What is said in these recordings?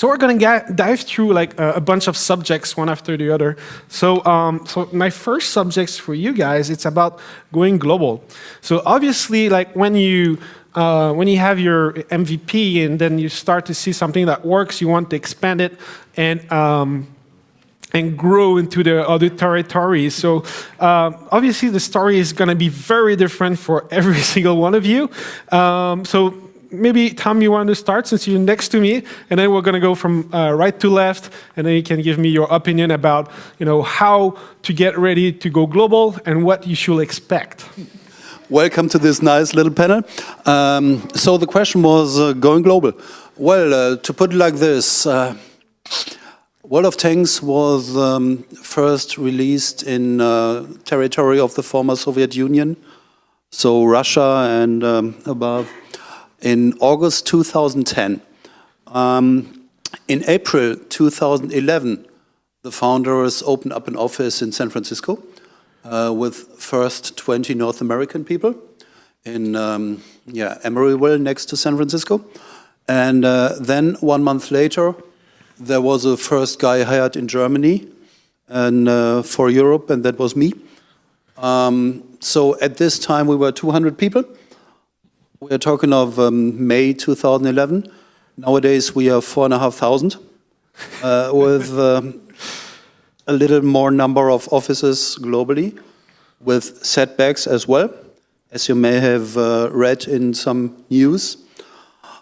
So we're going to dive through like a bunch of subjects one after the other. So, so my first subject for you guys, it's about going global. So obviously, like when you have your MVP and then you start to see something that works, you want to expand it and grow into the other territories. So obviously the story is going to be very different for every single one of you. So maybe Tom, you want to start since you're next to me, and then we're going to go from right to left, and then you can give me your opinion about how to get ready to go global and what you should expect. Welcome to this nice little panel. So the question was going global. Well, to put it like this, World of Tanks was first released in territory of the former Soviet Union, so Russia and above, in August 2010. In April 2011, the founders opened up an office in San Francisco with first 20 North American people in Emeryville next to San Francisco. And then 1 month later, there was a first guy hired in Germany and for Europe, and that was me. So at this time, we were 200 people. We are talking of May 2011. Nowadays, we are 4,500 with a little more number of offices globally, with setbacks as well, as you may have read in some news.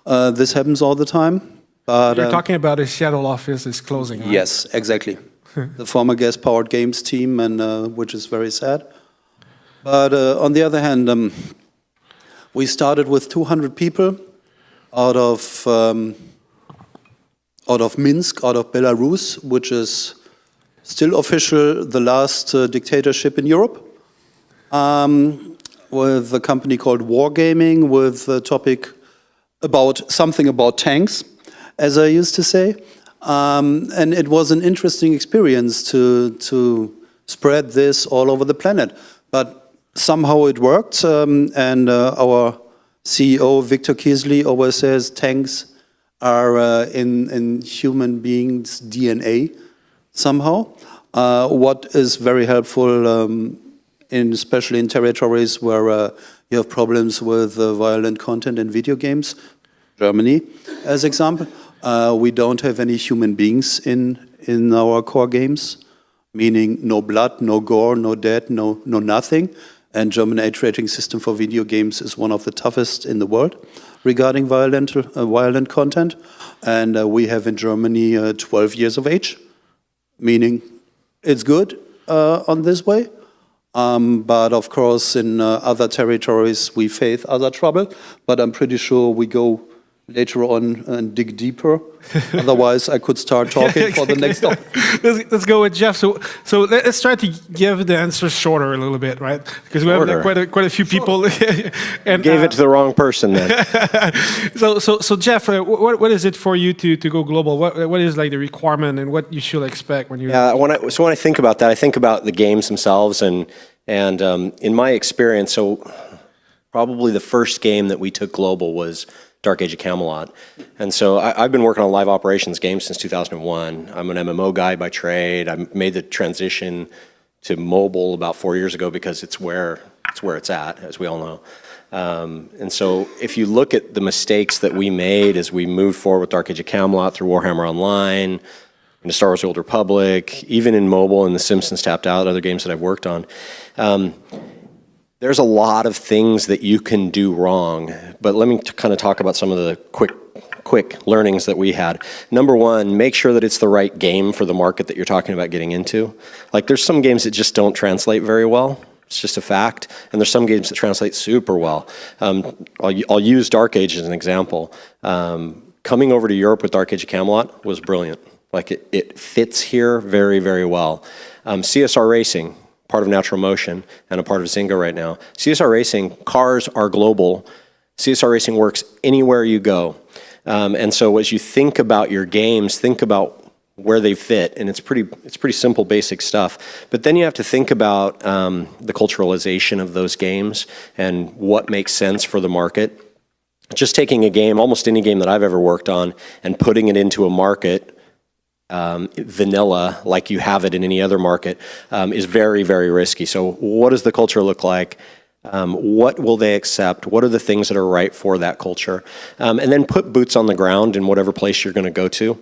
This happens all the time. But, you're talking about a Seattle office is closing, right? Yes, exactly. The former gas-powered games team, and which is very sad. But on the other hand, we started with 200 people out of Minsk, out of Belarus, which is still official the last dictatorship in Europe, with a company called Wargaming, with a topic about something about tanks, as I used to say. And it was an interesting experience to spread this all over the planet. But somehow it worked, and our CEO, Victor Kiesli, always says tanks are in human beings' DNA somehow. What is very helpful, especially in territories where you have problems with violent content in video games, Germany as example. We don't have any human beings in our core games, meaning no blood, no gore, no death, no nothing. And German age rating system for video games is one of the toughest in the world regarding violent content. And we have in Germany 12 years of age, meaning it's good on this way. But of course, in other territories, we face other trouble. But I'm pretty sure we go later on and dig deeper. Otherwise, I could start talking for the next topic. Let's go with Jeff. So let's try to give the answers shorter a little bit, right? Because we have like, quite a few people. And gave it to the wrong person then. so Jeff, what is it for you to go global? What is like the requirement and what you should expect when you? Yeah, when I think about that, I think about the games themselves, and in my experience, so probably the first game that we took global was Dark Age of Camelot. And so I've been working on live operations games since 2001. I'm an MMO guy by trade. I made the transition to mobile about 4 years ago because it's where it's at, as we all know. And so if you look at the mistakes that we made as we moved forward with Dark Age of Camelot through Warhammer Online, into Star Wars: The Old Republic, even in mobile and The Simpsons Tapped Out, other games that I've worked on, there's a lot of things that you can do wrong, but let me kind of talk about some of the quick learnings that we had. Number one, make sure that it's the right game for the market that you're talking about getting into. Like there's some games that just don't translate very well. It's just a fact. And there's some games that translate super well. I'll use Dark Age as an example. Coming over to Europe with Dark Age of Camelot was brilliant. Like it fits here very, very well. CSR Racing, part of NaturalMotion and a part of Zynga right now. CSR Racing, cars are global. CSR Racing works anywhere you go. And so as you think about your games, think about where they fit, and it's pretty simple, basic stuff. But then you have to think about the culturalization of those games and what makes sense for the market. just taking a game, almost any game that I've ever worked on, and putting it into a market, vanilla, like you have it in any other market, is very, very risky. So what does the culture look like? What will they accept? What are the things that are right for that culture? And then put boots on the ground in whatever place you're going to go to.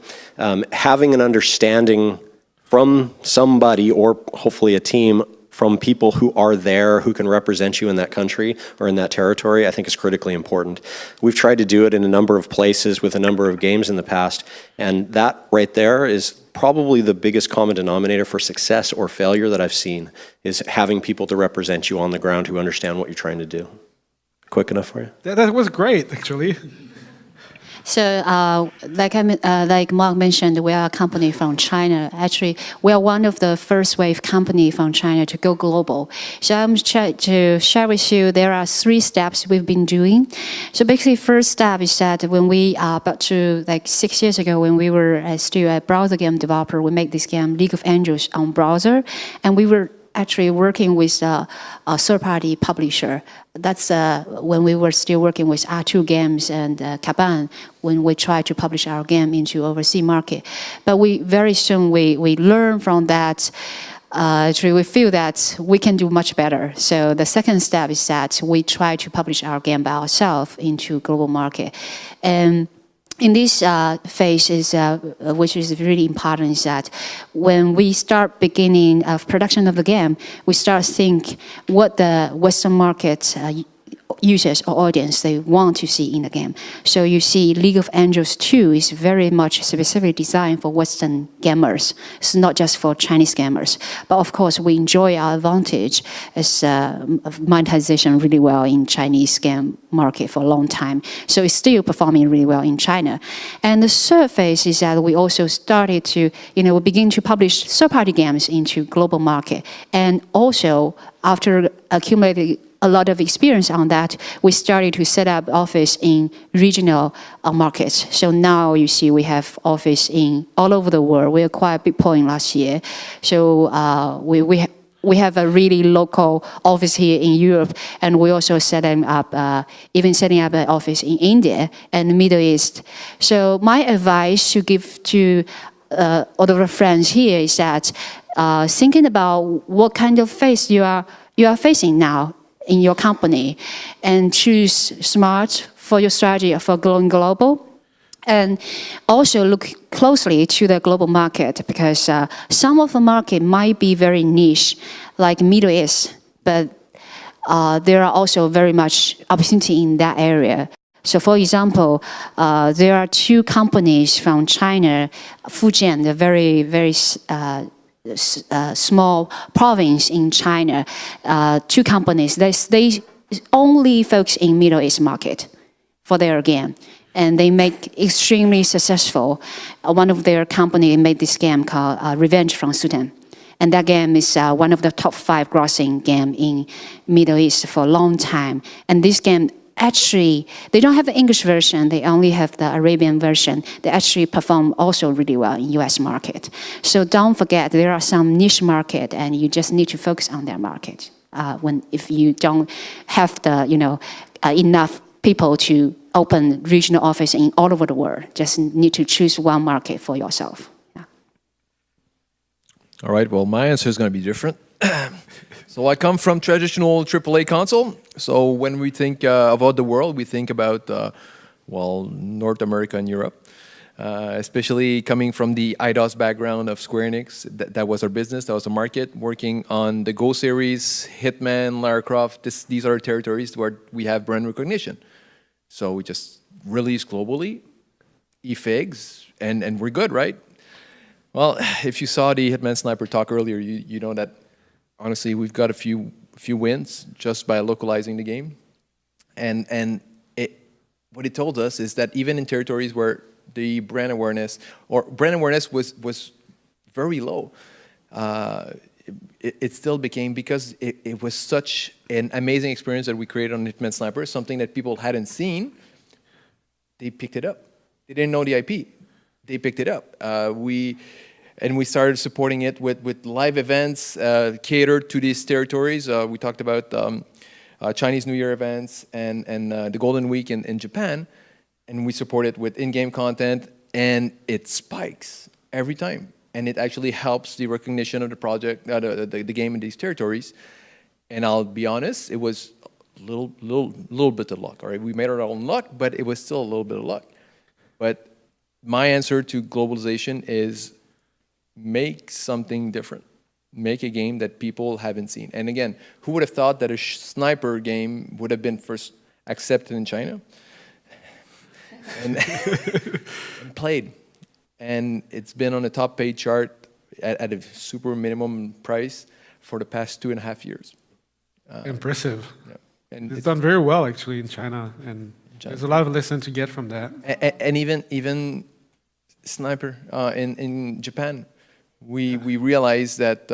Having an understanding from somebody, or hopefully a team, from people who are there, who can represent you in that country or in that territory, I think is critically important. We've tried to do it in a number of places with a number of games in the past, and that right there is probably the biggest common denominator for success or failure that I've seen, is having people to represent you on the ground who understand what you're trying to do. Quick enough for you? That was great, actually. So, like Mark mentioned, we are a company from China. Actually, we are one of the first wave company from China to go global. So I'm trying to share with you, there are 3 steps we've been doing. So basically, first step is that when we, about to like 6 years ago, when we were still a browser game developer, we made this game, League of Angels, on browser, and we were actually working with a third-party publisher. That's when we were still working with R2 Games and Kaban, when we tried to publish our game into overseas market. But we very soon we learned from that. Actually, we feel that we can do much better. So the second step is that we try to publish our game by ourselves into global market. And in this phase, which is really important, is that when we start beginning of production of the game, we start think what the Western market users or audience they want to see in the game. So you see League of Angels 2 is very much specifically designed for Western gamers. It's not just for Chinese gamers. But of course, we enjoy our advantage as monetization really well in Chinese game market for a long time. So it's still performing really well in China. And the third phase is that we also started to, we begin to publish third-party games into global market. And also, after accumulating a lot of experience on that, we started to set up office in regional markets. So now you see we have office in all over the world. We acquired BigPoint last year. So we have a really local office here in Europe, and we also setting up an office in India and the Middle East. So my advice to give to all of our friends here is that thinking about what kind of phase you are facing now in your company, and choose smart for your strategy for going global. And also look closely to the global market, because some of the market might be very niche, like Middle East, but there are also very much opportunity in that area. So for example, there are 2 companies from China, Fujian, the very, very small province in China, 2 companies, they only focus in Middle East market for their game. And they make extremely successful. One of their company made this game called Revenge from Sudan. And that game is one of the top 5 grossing game in Middle East for a long time. And this game, actually, they don't have the English version, they only have the Arabian version. They actually perform also really well in US market. So don't forget, there are some niche market, and you just need to focus on their market. If you don't have the, enough people to open regional office in all over the world, just need to choose one market for yourself. Yeah. All right, well, my answer is going to be different. So I come from traditional AAA console. So when we think about the world, we think about, North America and Europe. Especially coming from the IDOS background of Square Enix. That was our business, that was the market. Working on the Go series, Hitman, Lara Croft, these are territories where we have brand recognition. So we just release globally, e-figs, and we're good, right? Well, if you saw the Hitman Sniper talk earlier, you know that honestly, we've got a few wins just by localizing the game. And what it told us is that even in territories where the brand awareness was very low, it still became, because it was such an amazing experience that we created on Hitman Sniper, something that people hadn't seen, they picked it up. They didn't know the IP. They picked it up. We started supporting it with live events catered to these territories. We talked about Chinese New Year events, and the Golden Week in Japan, and we support it with in-game content, and it spikes every time, and it actually helps the recognition of the project, the game in these territories. And I'll be honest, it was a little bit of luck. All right, we made our own luck, but it was still a little bit of luck. But my answer to globalization is make something different. Make a game that people haven't seen. And again, who would have thought that a sniper game would have been first accepted in China and, and played? And it's been on the top paid chart at a super minimum price for the past 2.5 years. Impressive. Yeah. And it's done very well actually in China, and there's a lot of lesson to get from that. And even sniper in Japan. We realized that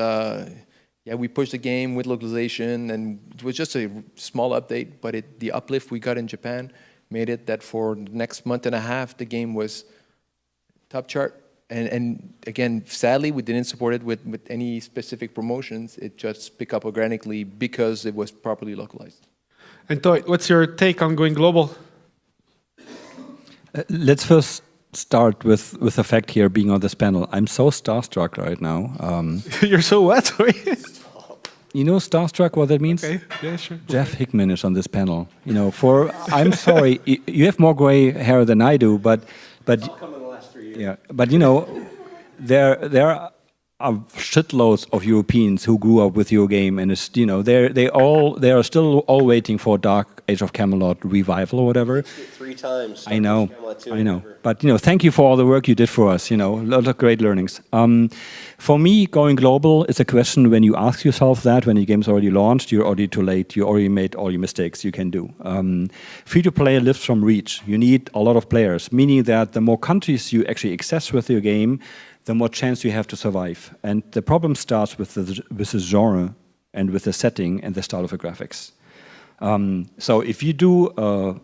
we pushed the game with localization, and it was just a small update, but the uplift we got in Japan made it that for the next month and a half the game was top chart. And again, sadly, we didn't support it with any specific promotions. It just picked up organically because it was properly localized. And Teut, what's your take on going global? Let's first start with the fact here being on this panel. I'm so starstruck right now. You're so what? Sorry. You know starstruck, what that means? Okay, yeah, sure. Jeff Hickman is on this panel. You know, I'm sorry, you have more gray hair than I do, but I'll come in the last 3 years. yeah, but you know, there are shitloads of Europeans who grew up with your game, and it's, you know, they are still all waiting for Dark Age of Camelot revival or whatever. 3 times. I know. But you know, thank you for all the work you did for us. You know, a lot of great learnings. For me, going global is a question when you ask yourself that when your game's already launched, you're already too late. You already made all your mistakes you can do. Free-to-play lives from reach. You need a lot of players, meaning that the more countries you actually access with your game, the more chance you have to survive. And the problem starts with the genre and with the setting and the style of the graphics. So if you do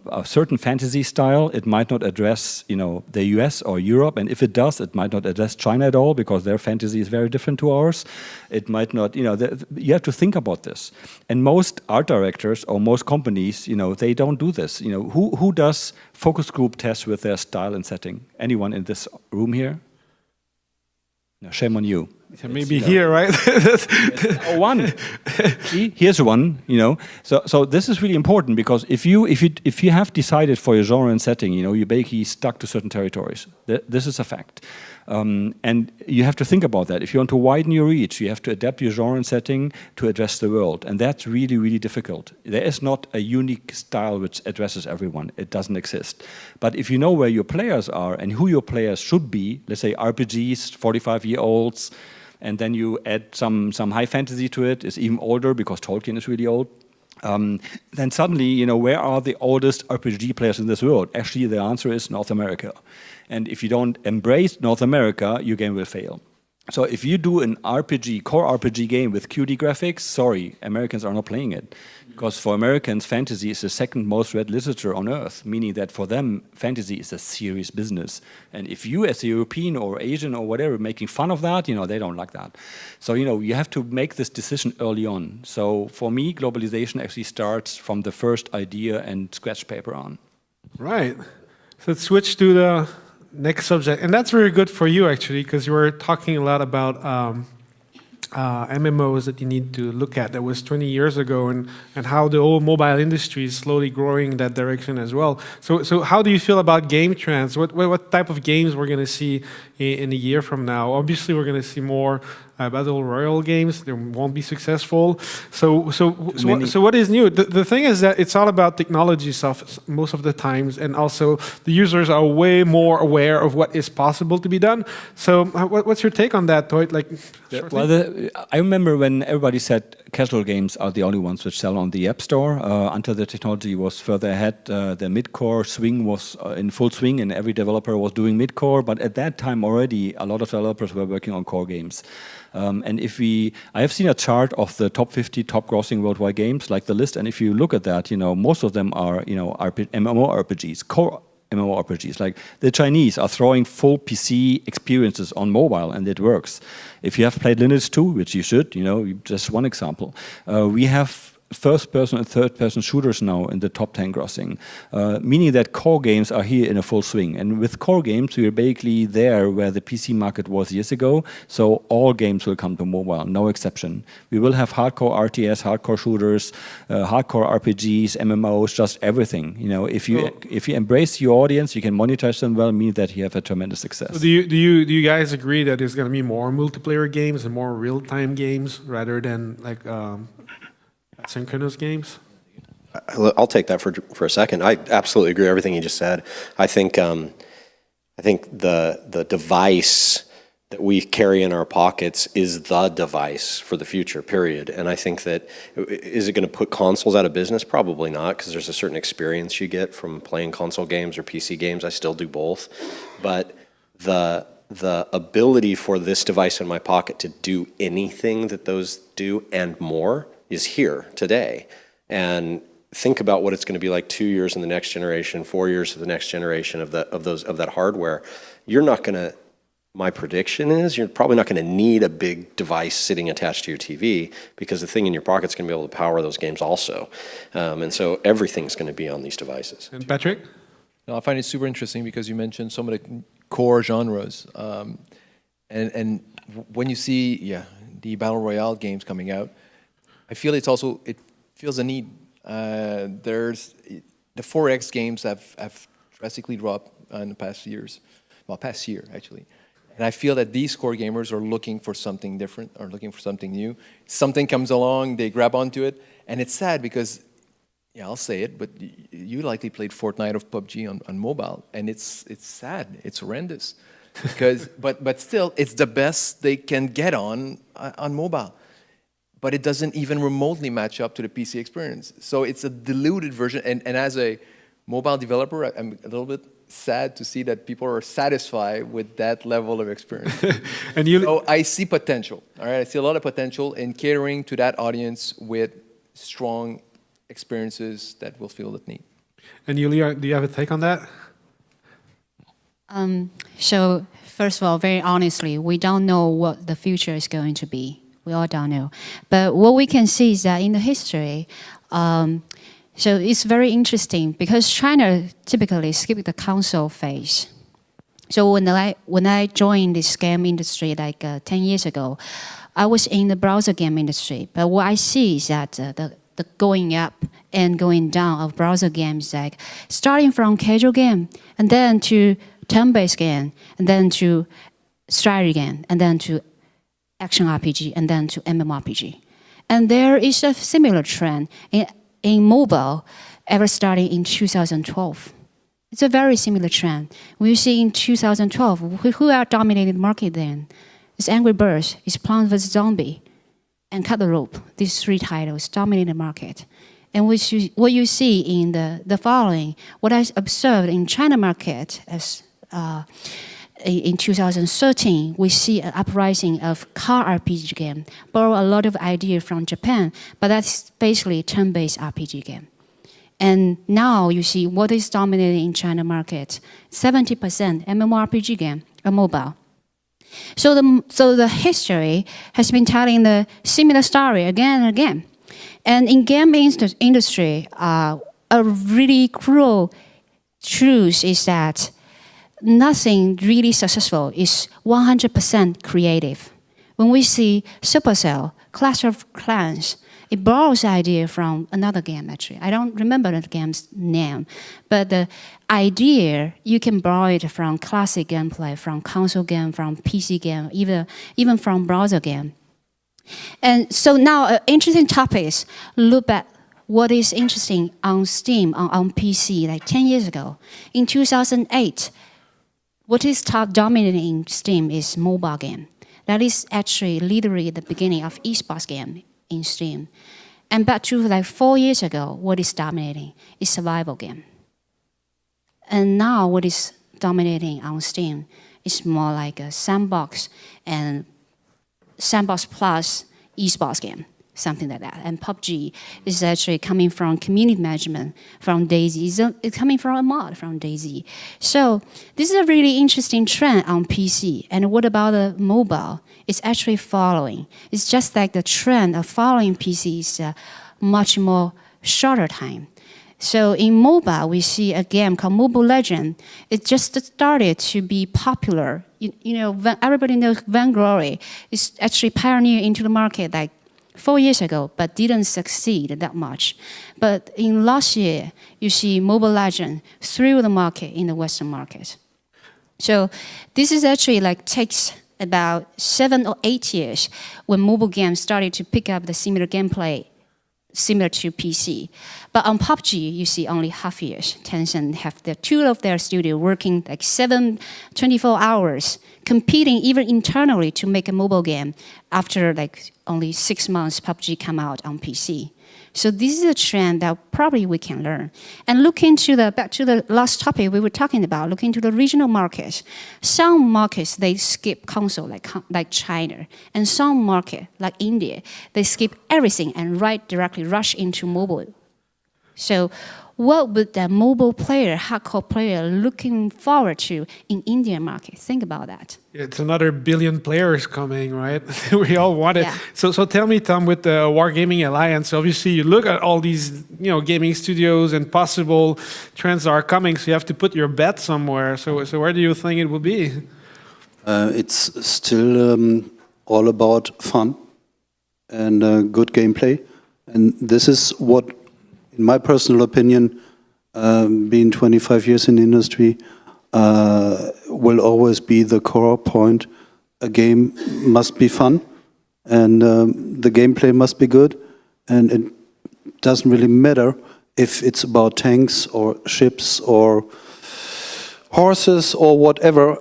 a certain fantasy style, it might not address, you know, the US or Europe, and if it does, it might not address China at all because their fantasy is very different to ours. It might not, you know, you have to think about this. And most art directors or most companies, you know, they don't do this. You know, who does focus group tests with their style and setting? Anyone in this room here? No, shame on you. Maybe here, right? One. See, here's one. You know, so this is really important because if you have decided for your genre and setting, you know, you're basically stuck to certain territories. This is a fact, and you have to think about that. If you want to widen your reach, you have to adapt your genre and setting to address the world, and that's really, really difficult. There is not a unique style which addresses everyone. It doesn't exist. But if you know where your players are and who your players should be, let's say RPGs, 45-year-olds. And then you add some high fantasy to it. It's even older because Tolkien is really old. Then suddenly, you know, where are the oldest RPG players in this world? Actually, the answer is North America. And if you don't embrace North America, your game will fail. So if you do an RPG, core RPG game with QD graphics, sorry, Americans are not playing it. Because for Americans, fantasy is the second most read literature on earth, meaning that for them, fantasy is a serious business. And if you as a European or Asian or whatever making fun of that, you know, they don't like that. So, you know, you have to make this decision early on. So for me, globalization actually starts from the first idea and scratch paper on. Right. So let's switch to the next subject. And that's very good for you, actually, because you were talking a lot about MMOs that you need to look at. That was 20 years ago, and how the whole mobile industry is slowly growing in that direction as well. So how do you feel about game trends? What type of games we're going to see in a year from now? Obviously, we're going to see more battle royale games. They won't be successful. So what is new? The thing is that it's all about technology stuff most of the times, and also the users are way more aware of what is possible to be done. So what's your take on that, Teut? Like, I remember when everybody said casual games are the only ones which sell on the App Store. Until the technology was further ahead, the mid-core swing was in full swing, and every developer was doing mid-core. But at that time already, a lot of developers were working on core games. And I have seen a chart of the top 50 top grossing worldwide games, like the list. And if you look at that, you know, most of them are, you know, MMORPGs, core MMORPGs. Like the Chinese are throwing full PC experiences on mobile, and it works. If you have played Lineage 2, which you should, you know, just one example, we have first-person and third-person shooters now in the top 10 grossing, meaning that core games are here in a full swing. And with core games, we are basically there where the PC market was years ago. So all games will come to mobile, no exception. We will have hardcore RTS, hardcore shooters, hardcore RPGs, MMOs, just everything. You know, if you embrace your audience, you can monetize them well, mean that you have a tremendous success. So do you guys agree that there's going to be more multiplayer games and more real-time games rather than like synchronous games? I'll take that for a second. I absolutely agree with everything you just said. I think the device that we carry in our pockets is the device for the future, period. And I think that, is it going to put consoles out of business? Probably not, because there's a certain experience you get from playing console games or PC games. I still do both. But the ability for this device in my pocket to do anything that those do and more is here today. And think about what it's going to be like 2 years in the next generation, 4 years of the next generation of that hardware. You're not going to, my prediction is, you're probably not going to need a big device sitting attached to your TV, because the thing in your pocket's going to be able to power those games also. And so everything's going to be on these devices. And Patrick? No, I find it super interesting because you mentioned some of the core genres. And when you see, the Battle Royale games coming out, I feel it feels a need. There's the 4X games have drastically dropped in the past years. Well, past year, actually. And I feel that these core gamers are looking for something different, or looking for something new. Something comes along, they grab onto it, and it's sad because, I'll say it, but you likely played Fortnite or PUBG on mobile, and it's sad, it's horrendous, because but still, it's the best they can get on mobile, but it doesn't even remotely match up to the PC experience. So it's a diluted version, and as a mobile developer, I'm a little bit sad to see that people are satisfied with that level of experience. So I see potential. All right, I see a lot of potential in catering to that audience with strong experiences that will feel that need. And Yuli, do you have a take on that? So first of all, very honestly, we don't know what the future is going to be. We all don't know. But what we can see is that in the history, so it's very interesting because China typically skipped the console phase. So when I joined this game industry like 10 years ago, I was in the browser game industry. But what I see is that the going up and going down of browser games, like starting from casual game and then to turn-based game and then to strategy game and then to action RPG and then to MMORPG. And there is a similar trend in mobile, ever starting in 2012. It's a very similar trend. We see in 2012, who are dominating the market then? It's Angry Birds, it's Plants vs. Zombie, and Cut the Rope. These three titles dominate the market. And what you see in the following, what I observed in China market as in 2013, we see an uprising of car RPG game, borrow a lot of ideas from Japan, but that's basically turn-based RPG game. And now you see what is dominating in China market, 70% MMORPG game, a mobile. So the history has been telling the similar story again and again. And in game industry, a really cruel truth is that nothing really successful is 100% creative. When we see Supercell, Clash of Clans, it borrows idea from another game actually. I don't remember the game's name, but the idea, you can borrow it from classic gameplay, from console game, from PC game, even from browser game. And so now an interesting topic is look at what is interesting on Steam, on PC, like 10 years ago. In 2008, what is top dominating in Steam is mobile game. That is actually literally the beginning of esports game in Steam. And back to like 4 years ago, what is dominating is survival game. And now what is dominating on Steam is more like a sandbox and sandbox plus esports game, something like that. And PUBG is actually coming from community management from DayZ. It's coming from a mod from DayZ. So this is a really interesting trend on PC. And what about the mobile? It's actually following. It's just like the trend of following PC is much more shorter time. So in mobile, we see a game called Mobile Legend. It just started to be popular. Everybody knows Vainglory is actually pioneered into the market like 4 years ago, but didn't succeed that much. But in last year, you see Mobile Legend through the market in the Western market. So this is actually takes about 7 or 8 years when mobile games started to pick up the similar gameplay similar to PC. But on PUBG, you see only half years. Tencent have two of their studio working 24 hours, competing even internally to make a mobile game after only 6 months PUBG come out on PC. So this is a trend that probably we can learn. And back to the last topic we were talking about, look into the regional markets. Some markets, they skip console, like China. And some market, like India, they skip everything and directly rush into mobile. So what would that mobile player, hardcore player, looking forward to in Indian market? Think about that. It's another billion players coming, right? We all want it. Yeah. So tell me, Tom, with the Wargaming Alliance, obviously you look at all these gaming studios and possible trends are coming, so you have to put your bet somewhere. So where do you think it will be? It's still all about fun and good gameplay. And this is what, in my personal opinion, being 25 years in the industry, will always be the core point. A game must be fun, and the gameplay must be good, and it doesn't really matter if it's about tanks or ships or horses or whatever.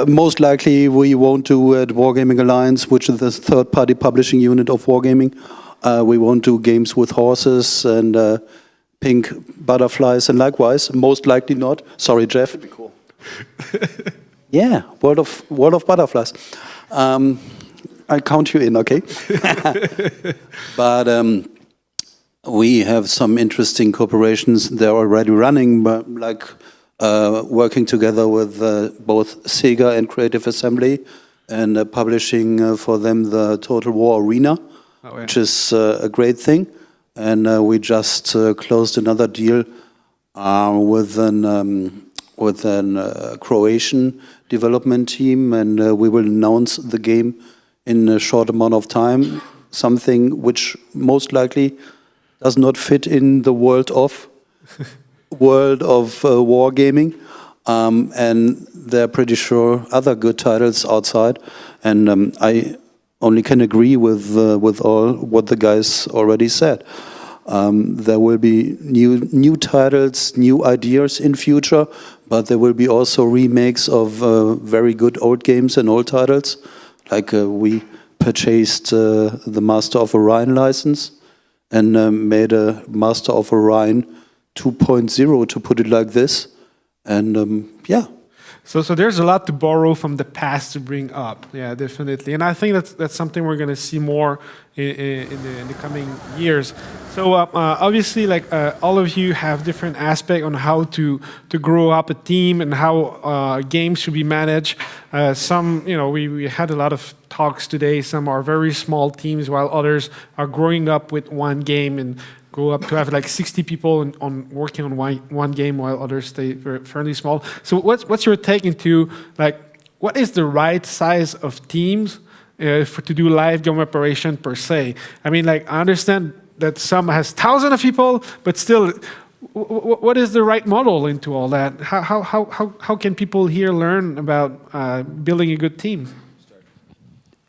Most likely we won't do at Wargaming Alliance, which is the third-party publishing unit of Wargaming. We won't do games with horses and pink butterflies, and likewise, most likely not. Sorry, Jeff. That'd be cool. Yeah, World of Butterflies. I count you in, okay? But we have some interesting cooperations. They're already running, but working together with both Sega and Creative Assembly, and publishing for them the Total War Arena, which is a great thing. And we just closed another deal with a Croatian development team, and we will announce the game in a short amount of time, something which most likely does not fit in the world of wargaming, and they're pretty sure other good titles outside, and I only can agree with all what the guys already said. There will be new titles, new ideas in future, but there will be also remakes of very good old games and old titles. Like we purchased the Master of Orion license and made a Master of Orion 2.0, to put it like this. And yeah. So there's a lot to borrow from the past to bring up. Yeah, definitely. And I think that's something we're going to see more in the coming years. So obviously, all of you have different aspects on how to grow up a team and how games should be managed. Some, we had a lot of talks today. Some are very small teams, while others are growing up with one game and go up to have 60 people working on one game, while others stay fairly small. So what's your take into what is the right size of teams to do live game operation per se? I mean, I understand that some has thousands of people, but still, what is the right model into all that? How can people here learn about building a good team?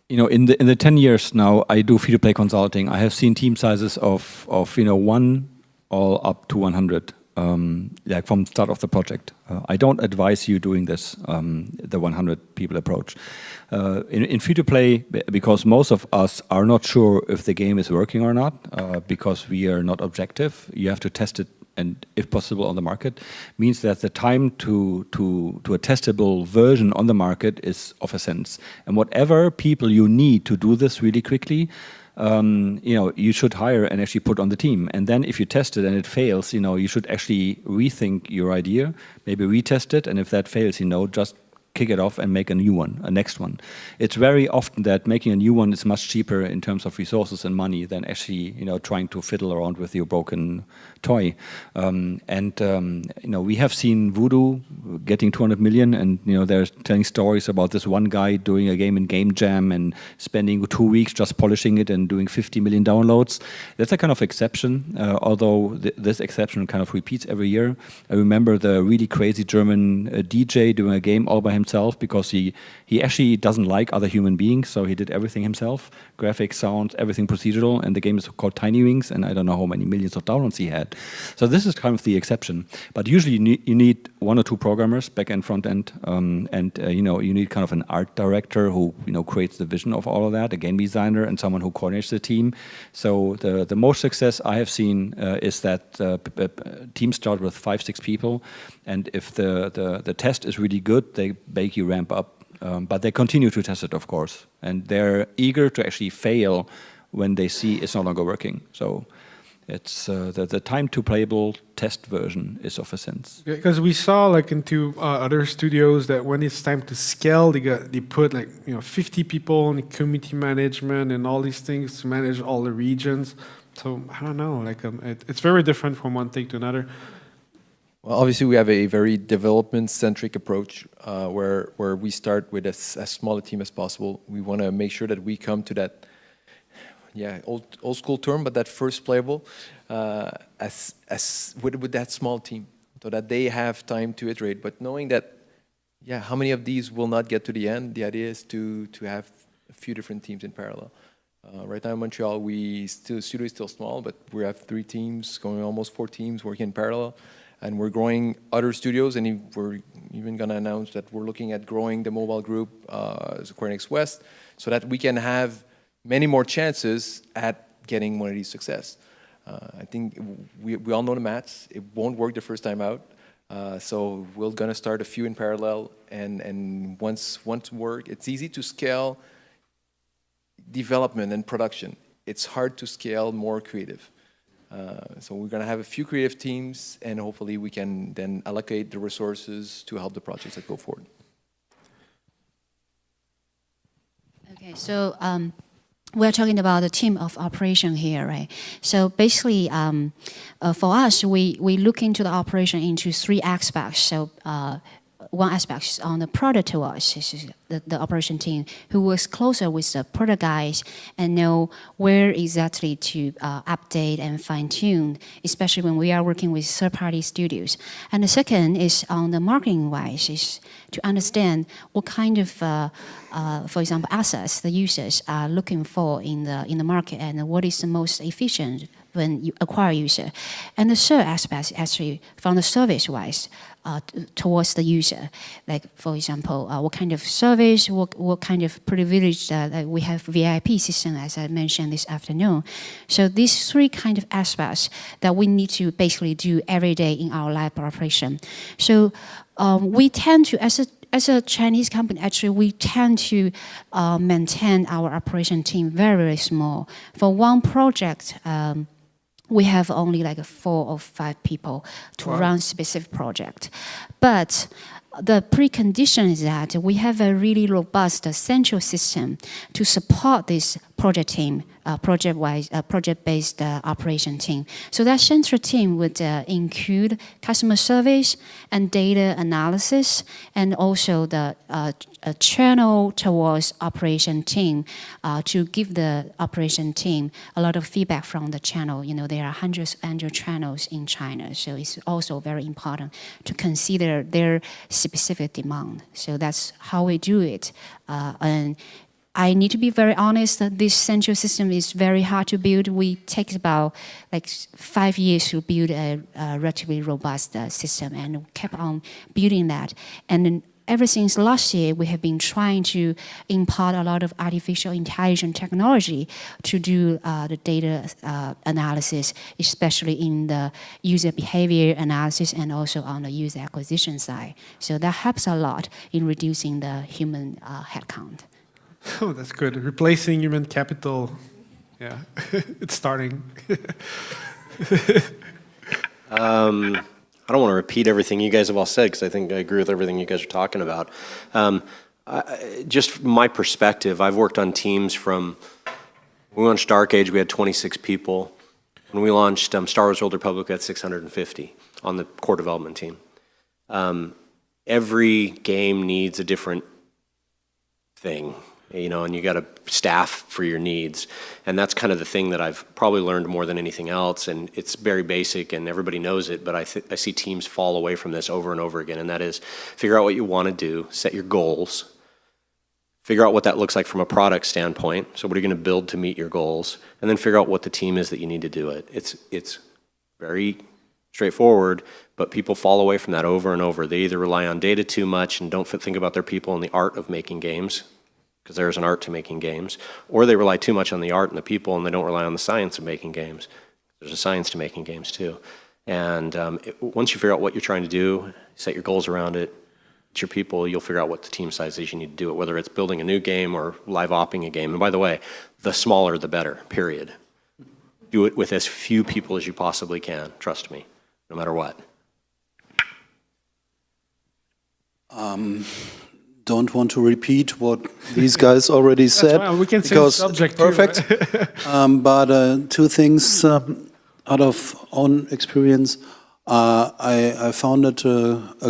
In the 10 years now, I do free-to-play consulting. I have seen team sizes of 1 all up to 100, from start of the project. I don't advise you doing this, the 100 people approach. In free-to-play, because most of us are not sure if the game is working or not, because we are not objective, you have to test it, and if possible on the market, means that the time to a testable version on the market is of essence. And whatever people you need to do this really quickly, you should hire and actually put on the team. And then if you test it and it fails, you should actually rethink your idea, maybe retest it, and if that fails, just kick it off and make a new one, a next one. It's very often that making a new one is much cheaper in terms of resources and money than actually, trying to fiddle around with your broken toy. We have seen Voodoo getting 200 million, and they're telling stories about this one guy doing a game in Game Jam and spending 2 weeks just polishing it and doing 50 million downloads. That's a kind of exception, although this exception kind of repeats every year. I remember the really crazy German DJ doing a game all by himself because he actually doesn't like other human beings, so he did everything himself, graphics, sound, everything procedural, and the game is called Tiny Wings, and I don't know how many millions of downloads he had. So this is kind of the exception. But usually you need 1 or 2 programmers, back end, front end, and you need kind of an art director who creates the vision of all of that, a game designer, and someone who coordinates the team. So the most success I have seen is that teams start with 5-6 people, and if the test is really good, they basically ramp up. But they continue to test it, of course, and they're eager to actually fail when they see it's no longer working. So it's the time to playable test version is of essence. Because we saw into other studios that when it's time to scale, they put 50 people in community management and all these things to manage all the regions. So I don't know, it's very different from one thing to another. Well, obviously, we have a very development-centric approach where we start with as small a team as possible. We want to make sure that we come to that, old school term, but that first playable with that small team, so that they have time to iterate. But knowing that, how many of these will not get to the end? The idea is to have a few different teams in parallel. Right now in Montreal, studio is still small, but we have 3 teams, going almost 4 teams working in parallel. And we're growing other studios, and we're even going to announce that we're looking at growing the mobile group, Square Enix West, so that we can have many more chances at getting one of these success. I think we all know the maths. It won't work the first time out. So we're going to start a few in parallel, and once work, it's easy to scale development and production. It's hard to scale more creative. So we're going to have a few creative teams, and hopefully we can then allocate the resources to help the projects that go forward. Okay, so we're talking about the team of operation here, right? So basically, for us, we look into the operation into 3 aspects. So one aspect is on the product to us, is the operation team who works closer with the product guys and know where exactly to update and fine-tune, especially when we are working with third-party studios. And the second is on the marketing-wise, is to understand what kind of, for example, assets the users are looking for in the market, and what is the most efficient when you acquire a user. And the third aspect is actually from the service-wise, towards the user. Like, for example, what kind of service, what kind of privilege, like we have VIP system, as I mentioned this afternoon. So these 3 kind of aspects that we need to basically do every day in our lab operation. So we tend to, as a Chinese company, actually, we tend to maintain our operation team very, very small. For one project, we have only 4 or 5 people to run specific project. But the precondition is that we have a really robust central system to support this project team, project-based operation team. So that central team would include customer service and data analysis, and also the channel towards operation team to give the operation team a lot of feedback from the channel. There are hundreds of channels in China, so it's also very important to consider their specific demand. So that's how we do it. And I need to be very honest that this central system is very hard to build. We take about 5 years to build a relatively robust system, and kept on building that. And then ever since last year, we have been trying to impart a lot of artificial intelligence technology to do the data analysis, especially in the user behavior analysis and also on the user acquisition side. So that helps a lot in reducing the human headcount. Oh, that's good. Replacing human capital. Yeah, it's starting. I don't want to repeat everything you guys have all said because I think I agree with everything you guys are talking about. Just from my perspective, I've worked on teams from, when we launched Dark Age, we had 26 people. When we launched Star Wars Old Republic, we had 650 on the core development team. Every game needs a different thing, you know, and you got to staff for your needs. And that's kind of the thing that I've probably learned more than anything else. And it's very basic and everybody knows it, but I see teams fall away from this over and over again. And that is figure out what you want to do, set your goals, figure out what that looks like from a product standpoint. So what are you going to build to meet your goals? And then figure out what the team is that you need to do it. It's very straightforward, but people fall away from that over and over. They either rely on data too much and don't think about their people and the art of making games, because there's an art to making games, or they rely too much on the art and the people and they don't rely on the science of making games. There's a science to making games too. And once you figure out what you're trying to do, set your goals around it, it's your people, you'll figure out what the team size is you need to do it, whether it's building a new game or live opping a game. And by the way, the smaller the better, period. Do it with as few people as you possibly can, trust me, no matter what. Don't want to repeat what these guys already said. That's fine. We can say because subject perfect. too, right? But two things out of own experience. I founded,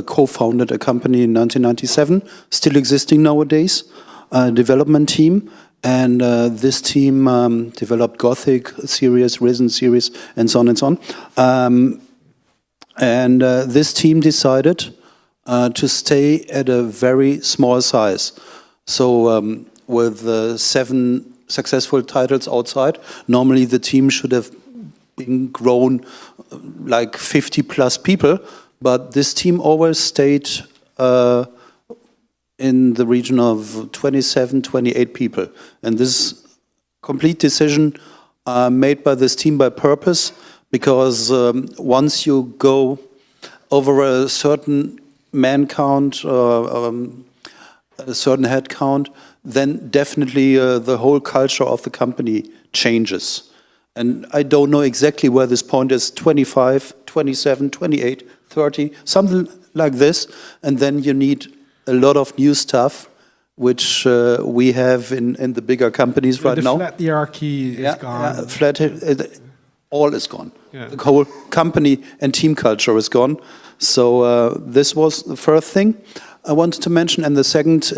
co-founded a company in 1997, still existing nowadays, a development team. And this team developed Gothic series, Risen series, and so on and so on. And this team decided to stay at a very small size. So with 7 successful titles outside, normally the team should have been grown like 50 plus people, but this team always stayed in the region of 27, 28 people. And this complete decision made by this team by purpose, because once you go over a certain man count, a certain head count, then definitely the whole culture of the company changes. And I don't know exactly where this point is, 25, 27, 28, 30, something like this. And then you need a lot of new stuff, which we have in the bigger companies right now. The flat hierarchy is gone. All is gone. Yeah. The whole company and team culture is gone. So this was the first thing I wanted to mention. And the second,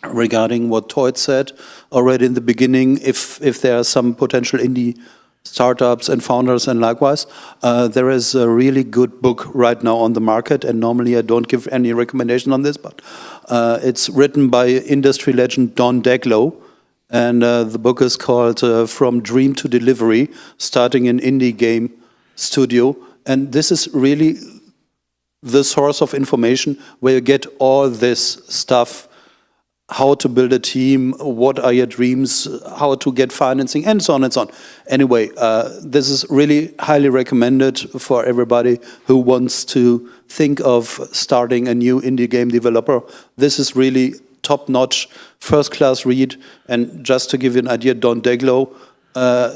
regarding what Teut said already in the beginning, if there are some potential indie startups and founders and likewise, there is a really good book right now on the market, and normally I don't give any recommendation on this, but it's written by industry legend Don Daglow, and the book is called From Dream to Delivery, Starting an Indie Game Studio, and this is really the source of information where you get all this stuff: how to build a team, what are your dreams, how to get financing, and so on and so on. Anyway, this is really highly recommended for everybody who wants to think of starting a new indie game developer. This is really top-notch, first-class read. And just to give you an idea, Don Daglow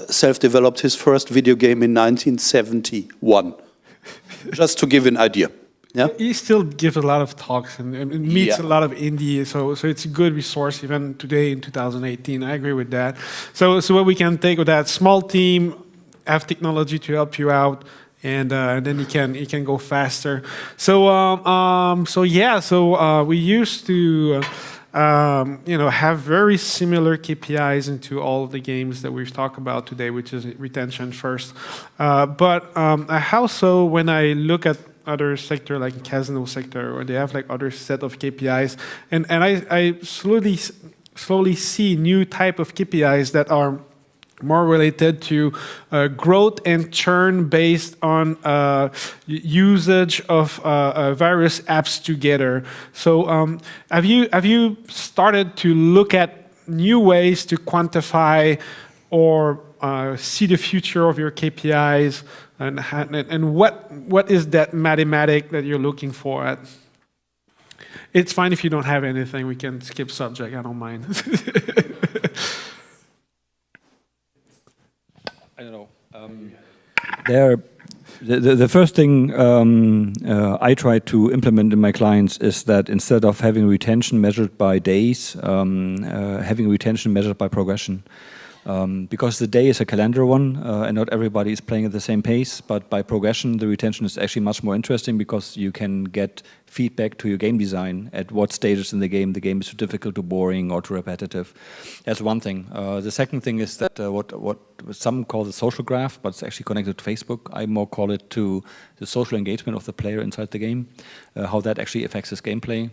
self-developed his first video game in 1971. Just to give you an idea. Yeah. He still gives a lot of talks and meets a lot of indie, so it's a good resource even today in 2018. I agree with that. So what we can take with that: small team, have technology to help you out, and then you can go faster. So we used to have very similar KPIs into all of the games that we've talked about today, which is retention first. But I also, when I look at other sector like casino sector, or they have like other set of KPIs, and I slowly see new type of KPIs that are more related to growth and churn based on usage of various apps together. So have you started to look at new ways to quantify or see the future of your KPIs? And what is that mathematic that you're looking for at? It's fine if you don't have anything. We can skip subject. I don't mind. I don't know. There The first thing I try to implement in my clients is that instead of having retention measured by days, having retention measured by progression. Because the day is a calendar one, and not everybody is playing at the same pace, but by progression, the retention is actually much more interesting because you can get feedback to your game design at what stages in the game is too difficult, too boring, or too repetitive. That's one thing. The second thing is that what some call the social graph, but it's actually connected to Facebook. I more call it to the social engagement of the player inside the game, how that actually affects his gameplay.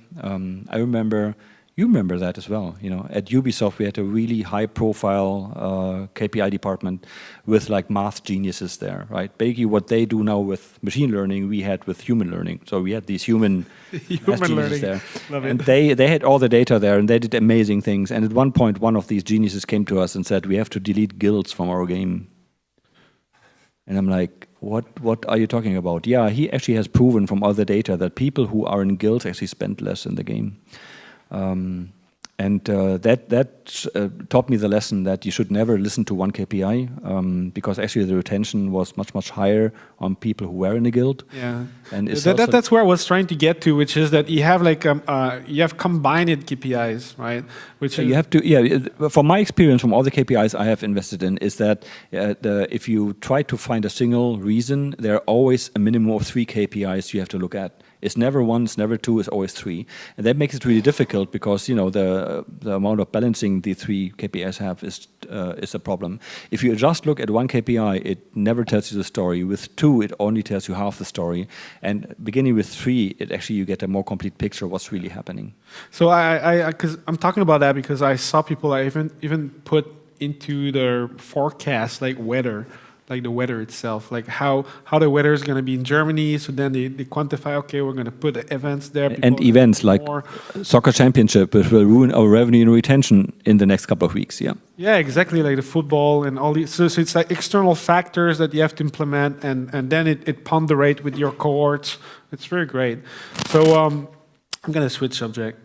I remember. You remember that as well, you know. At Ubisoft, we had a really high-profile KPI department with like math geniuses there, right? Basically, what they do now with machine learning, we had with human learning. So we had these human geniuses there, and they had all the data there, and they did amazing things. And at one point, one of these geniuses came to us and said, "We have to delete guilds from our game." And I'm like, what are you talking about? Yeah, he actually has proven from other data that people who are in guilds actually spend less in the game. That taught me the lesson that you should never listen to one KPI because actually the retention was much higher on people who were in a guild. Yeah, and that's where I was trying to get to, which is that you have like you have combined KPIs, right? Which you have to, from my experience, from all the KPIs I have invested in, is that if you try to find a single reason, there are always a minimum of 3 KPIs you have to look at. It's never 1, it's never 2, it's always 3. And that makes it really difficult because, you know, the amount of balancing the 3 KPIs have is a problem. If you just look at 1 KPI, it never tells you the story. With 2, it only tells you half the story. And beginning with 3, it actually you get a more complete picture of what's really happening. So because I'm talking about that because I saw people even put into their forecast like weather. Like the weather itself, like how the weather is going to be in Germany. So then they quantify, okay, we're going to put events there. And events like soccer championship, which will ruin our revenue and retention in the next couple of weeks, yeah. Yeah, exactly, like the football and all these. So it's like external factors that you have to implement and then it ponderate with your cohorts. It's very great. So I'm going to switch subject.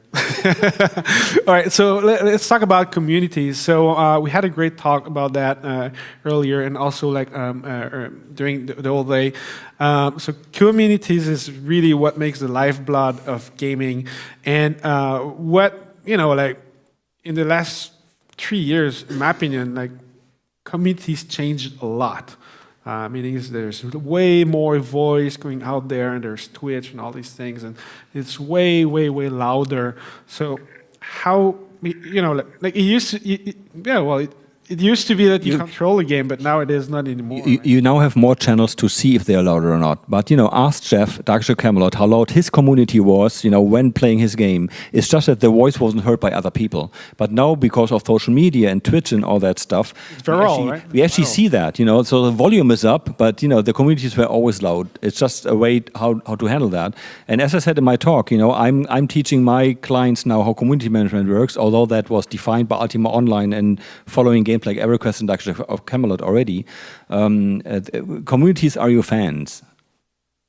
All right, so let's talk about communities. So we had a great talk about that earlier, and also like during the whole day. So communities is really what makes the lifeblood of gaming, and what like in the last 3 years, in my opinion, like communities changed a lot. Meaning there's way more voice going out there, and there's Twitch and all these things, and it's way louder. So how like it used to, it used to be that you control the game, but now it is not anymore. You now have more channels to see if they are louder or not. But ask Jeff, Dark Camelot, how loud his community was, when playing his game. It's just that the voice wasn't heard by other people. But now, because of social media and Twitch and all that stuff, we actually see that. So the volume is up, but the communities were always loud. It's just a way how to handle that. And as I said in my talk, I'm teaching my clients now how community management works. Although that was defined by Ultima Online and following games like EverQuest and Dark of Camelot already. Communities are your fans,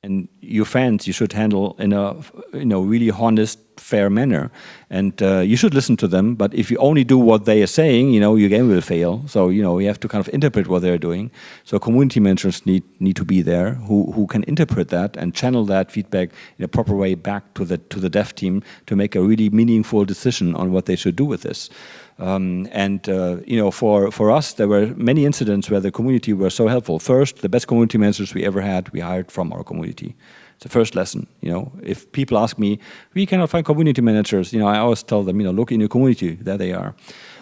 and your fans you should handle in a really honest, fair manner, and you should listen to them. But if you only do what they are saying, your game will fail. So you have to kind of interpret what they're doing. So community managers need to be there who can interpret that and channel that feedback in a proper way back to the dev team to make a really meaningful decision on what they should do with this. For us, there were many incidents where the community were so helpful. First, the best community managers we ever had, we hired from our community. It's the first lesson. If people ask me, we cannot find community managers, I always tell them, look in your community, there they are.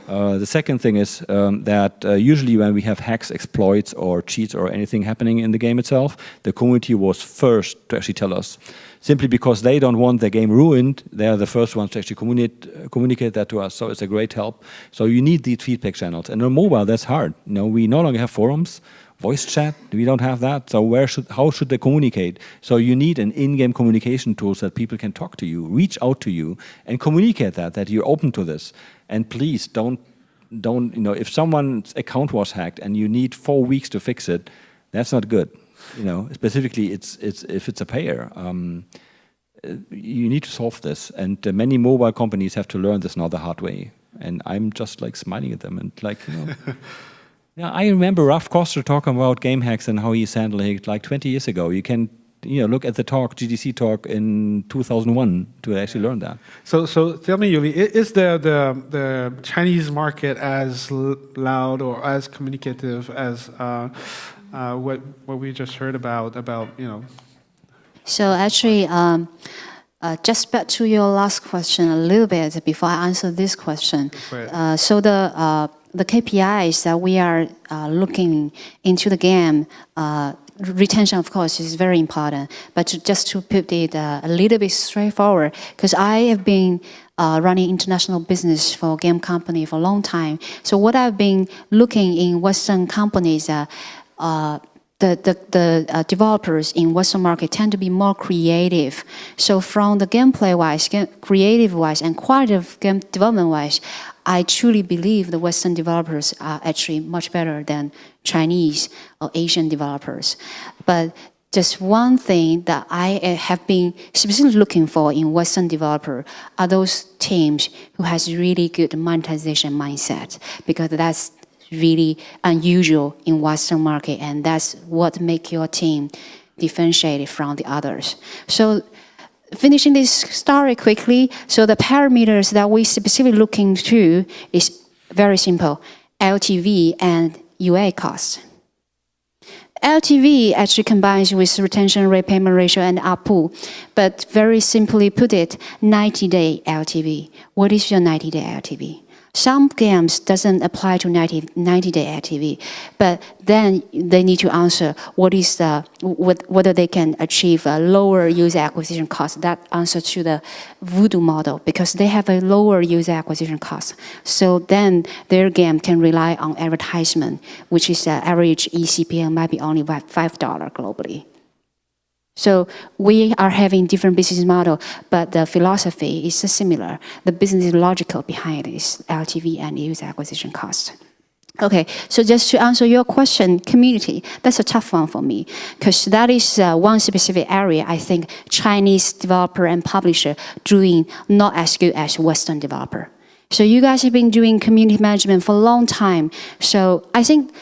The second thing is that usually when we have hacks, exploits, or cheats or anything happening in the game itself, the community was first to actually tell us. Simply because they don't want their game ruined, they are the first ones to actually communicate that to us. So it's a great help. So you need these feedback channels. And on mobile, that's hard. We no longer have forums, voice chat. We don't have that. So how should they communicate? So you need an in-game communication tool so that people can talk to you, reach out to you, and communicate that you're open to this. And please don't. If someone's account was hacked and you need 4 weeks to fix it, that's not good. Specifically, if it's a payer, you need to solve this. And many mobile companies have to learn this now the hard way. And I'm just like smiling at them and Yeah, I remember Ralph Koster talking about game hacks and how he's handling it like 20 years ago. You can look at the talk, GDC talk in 2001 to actually learn that. So tell me, Yuli, is the Chinese market as loud or as communicative as what we just heard about So actually, just back to your last question a little bit before I answer this question. So the KPIs that we are looking into the game, retention, of course, is very important. But just to put it a little bit straightforward, because I have been running international business for a game company for a long time. So what I've been looking in Western companies, the developers in Western market tend to be more creative. So from the gameplay-wise, creative-wise, and quality of game development-wise, I truly believe the Western developers are actually much better than Chinese or Asian developers. But just one thing that I have been specifically looking for in Western developer are those teams who has really good monetization mindset, because that's really unusual in Western market, and that's what make your team differentiated from the others. So finishing this story quickly, so the parameters that we specifically look into is very simple: LTV and UA cost. LTV actually combines with retention rate, payment ratio, and ARPU. But very simply put it, 90-day LTV. What is your 90-day LTV? Some games doesn't apply to 90-day LTV, but then they need to answer what is whether they can achieve a lower user acquisition cost. That answer to the YOOZOO model, because they have a lower user acquisition cost. So then their game can rely on advertisement, which is the average eCPM might be only $5 globally. So we are having different business model, but the philosophy is similar. The business logical behind it is LTV and user acquisition cost. Okay, so just to answer your question, community, that's a tough one for me, because that is one specific area I think Chinese developer and publisher doing not as good as Western developer. So you guys have been doing community management for a long time. So I think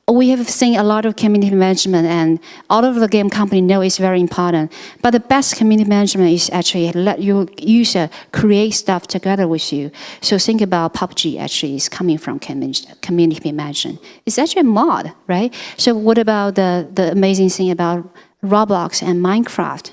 we have seen a lot of community management, and all of the game company know it's very important. But the best community management is actually let your user create stuff together with you. So think about PUBG actually is coming from community management. It's actually a mod, right? So what about the amazing thing about Roblox and Minecraft?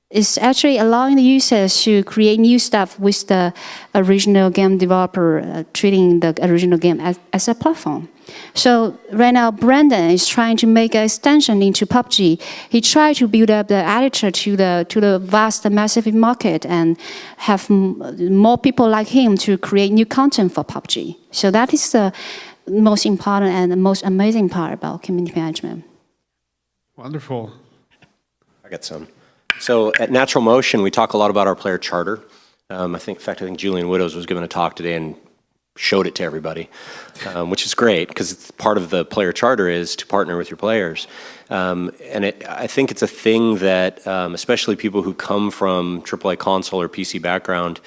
It's actually allowing the users to create new stuff with the original game developer, treating the original game as a platform. So right now, Brandon is trying to make an extension into PUBG. He tried to build up the editor to the vast, massive market and have more people like him to create new content for PUBG. So that is the most important and the most amazing part about community management. Wonderful. I got some. So at NaturalMotion, we talk a lot about our player charter. I think Julian Widows was giving a talk today and showed it to everybody, which is great, because it's part of the player charter is to partner with your players. I think it's a thing that, especially people who come from AAA console or PC background,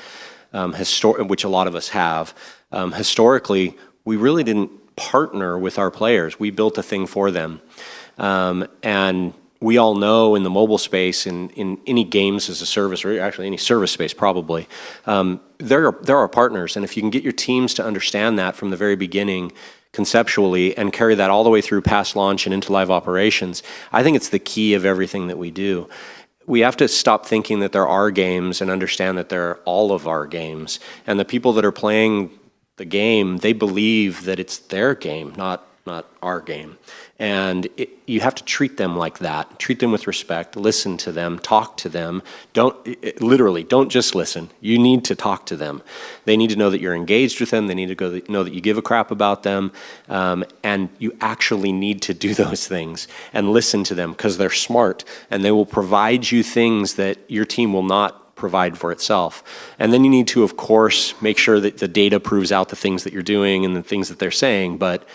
which a lot of us have, historically, we really didn't partner with our players. We built a thing for them. And we all know in the mobile space, in any games as a service, or actually any service space probably, there are partners. And if you can get your teams to understand that from the very beginning conceptually and carry that all the way through past launch and into live operations, I think it's the key of everything that we do. We have to stop thinking that there are games and understand that they're all of our games. And the people that are playing the game, they believe that it's their game, not our game. And you have to treat them like that. Treat them with respect. Listen to them. Talk to them. Don't just listen. You need to talk to them. They need to know that you're engaged with them. They need to know that you give a crap about them. And you actually need to do those things and listen to them, because they're smart and they will provide you things that your team will not provide for itself. And then you need to, of course, make sure that the data proves out the things that you're doing and the things that they're saying. But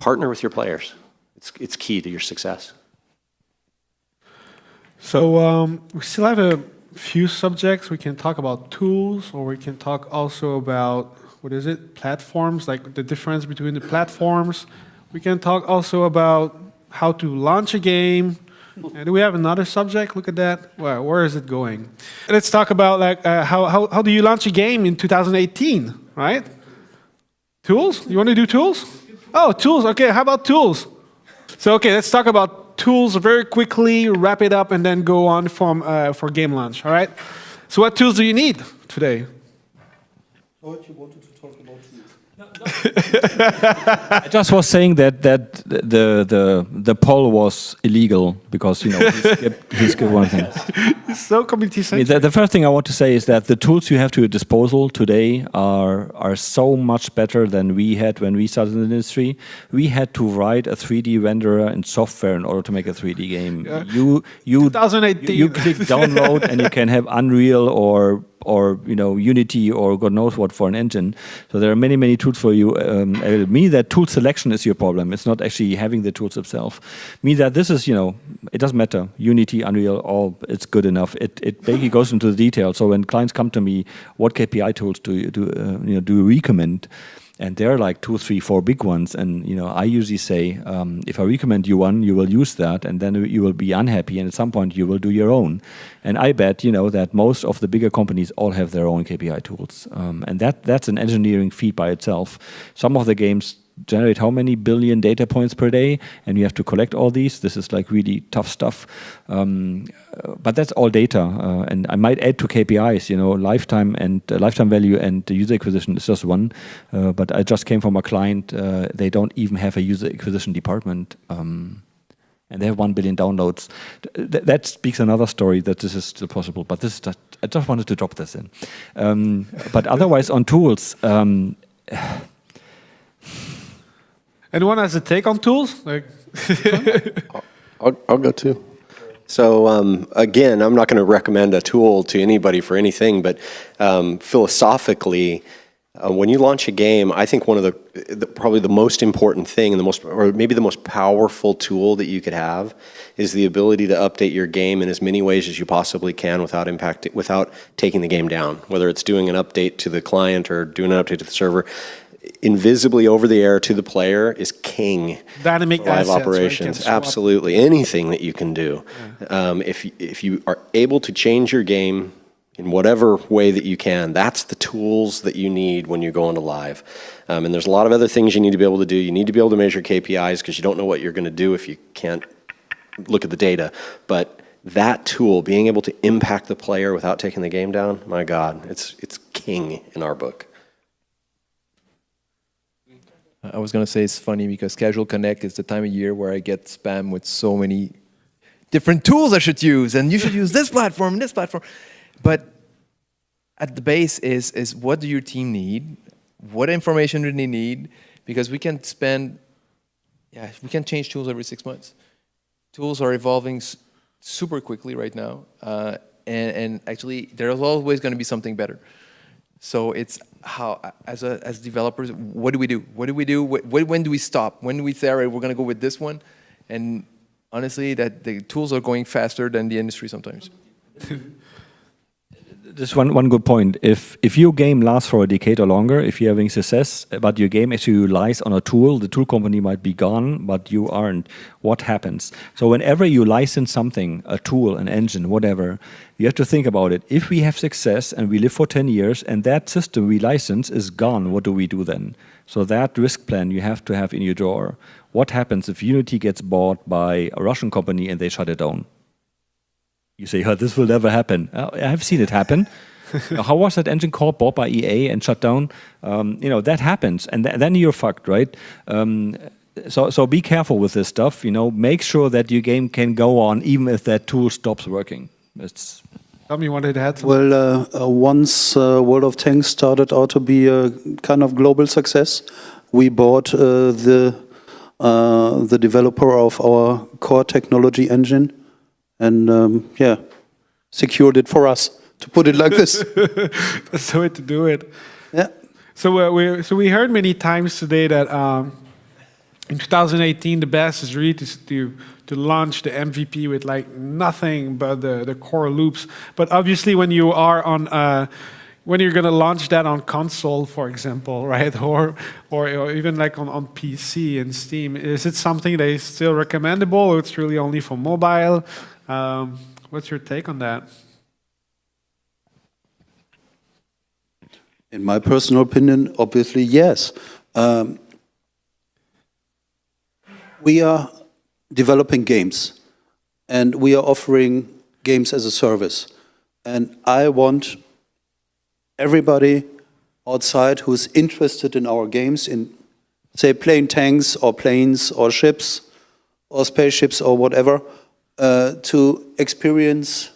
partner with your players. It's key to your success. So we still have a few subjects. We can talk about tools, or we can talk also about what is it, platforms, like the difference between the platforms. We can talk also about how to launch a game. And do we have another subject? Look at that. Well, where is it going? Let's talk about like how do you launch a game in 2018, right? Tools? You want to do tools? Oh, tools. Okay, how about tools? So, okay, let's talk about tools very quickly, wrap it up, and then go on for game launch, all right? So what tools do you need today? Teut, you wanted to talk about tools. I just was saying that the poll was illegal because he skipped one thing. It's so community I centric. mean, the first thing I want to say is that the tools you have to your disposal today are so much better than we had when we started in the industry. We had to write a 3D renderer in software in order to make a 3D game. You 2018. you click download and you can have Unreal or Unity or God knows what for an engine. So there are many tools for you. Me, that tool selection is your problem. It's not actually having the tools itself. Me, that this is it doesn't matter. Unity, Unreal, all it's good enough. It basically goes into the detail. So when clients come to me, what KPI tools do you recommend? And there are like 2, 3, 4 big ones. And I usually say, if I recommend you one, you will use that, and then you will be unhappy. And at some point, you will do your own. And I bet that most of the bigger companies all have their own KPI tools, and that's an engineering feat by itself. Some of the games generate how many billion data points per day, and you have to collect all these. This is like really tough stuff. But that's all data, and I might add to KPIs. Lifetime and lifetime value and the user acquisition is just one. But I just came from a client. They don't even have a user acquisition department. And they have 1 billion downloads. That speaks another story that this is still possible. But this is I just wanted to drop this in. But otherwise, on tools. Anyone has a take on tools? Like, I'll go too. So again, I'm not going to recommend a tool to anybody for anything, but philosophically, when you launch a game, I think one of the probably the most important thing and maybe the most powerful tool that you could have is the ability to update your game in as many ways as you possibly can without taking the game down. Whether it's doing an update to the client or doing an update to the server, invisibly over the air to the player is king. Dynamic for live assets, operations. right? Absolutely, anything that you can do. If you are able to change your game in whatever way that you can, that's the tools that you need when you go into live. And there's a lot of other things you need to be able to do. You need to be able to measure KPIs because you don't know what you're going to do if you can't look at the data. But that tool, being able to impact the player without taking the game down, my God, it's king in our book. I was going to say it's funny because Casual Connect is the time of year where I get spam with so many different tools I should use, and you should use this platform and this platform. But at the base is what do your team need? What information do they need? Because we can we can change tools every 6 months. Tools are evolving super quickly right now, and actually there's always going to be something better. So it's how, as developers, what do we do? What do we do? When do we stop? When do we say, all right, we're going to go with this one? And honestly, that the tools are going faster than the industry sometimes. Just one good point. If your game lasts for a decade or longer, if you're having success, but your game actually relies on a tool, the tool company might be gone, but you aren't. What happens? So whenever you license something, a tool, an engine, whatever, you have to think about it. If we have success and we live for 10 years and that system we license is gone, what do we do then? So that risk plan you have to have in your drawer. What happens if Unity gets bought by a Russian company and they shut it down? You say, oh, this will never happen. I've seen it happen. How was that engine called? Bought by EA and shut down? That happens. And then you're fucked, right? So be careful with this stuff. Make sure that your game can go on even if that tool stops working. Tell me what it had. Well, once World of Tanks started out to be a kind of global success, we bought the developer of our core technology engine. And secured it for us, to put it like this. That's the way to do it. Yeah. So we heard many times today that in 2018 the best is really to launch the MVP with like nothing but the core loops. But obviously when you are on when you're going to launch that on console, for example, right, or even like on PC and Steam, is it something that is still recommendable, or it's really only for mobile? What's your take on that? In my personal opinion, obviously, yes. We are developing games, and we are offering games as a service. And I want everybody outside who's interested in our games, in, say, playing tanks or planes or ships or spaceships or whatever, to experience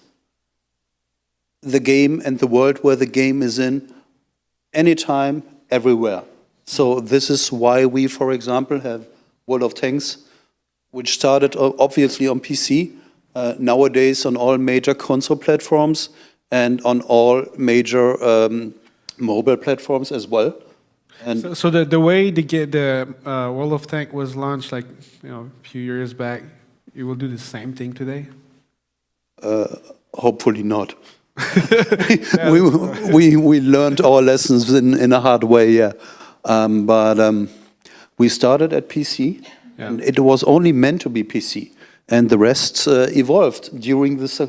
the game and the world where the game is in anytime, everywhere. So this is why we, for example, have World of Tanks, which started obviously on PC, nowadays on all major console platforms and on all major mobile platforms as well. And so the way the World of Tank was launched, like a few years back, you will do the same thing today? hopefully not. we learned our lessons in a hard way, yeah. But we started at PC, and it was only meant to be PC, and the rest evolved during this.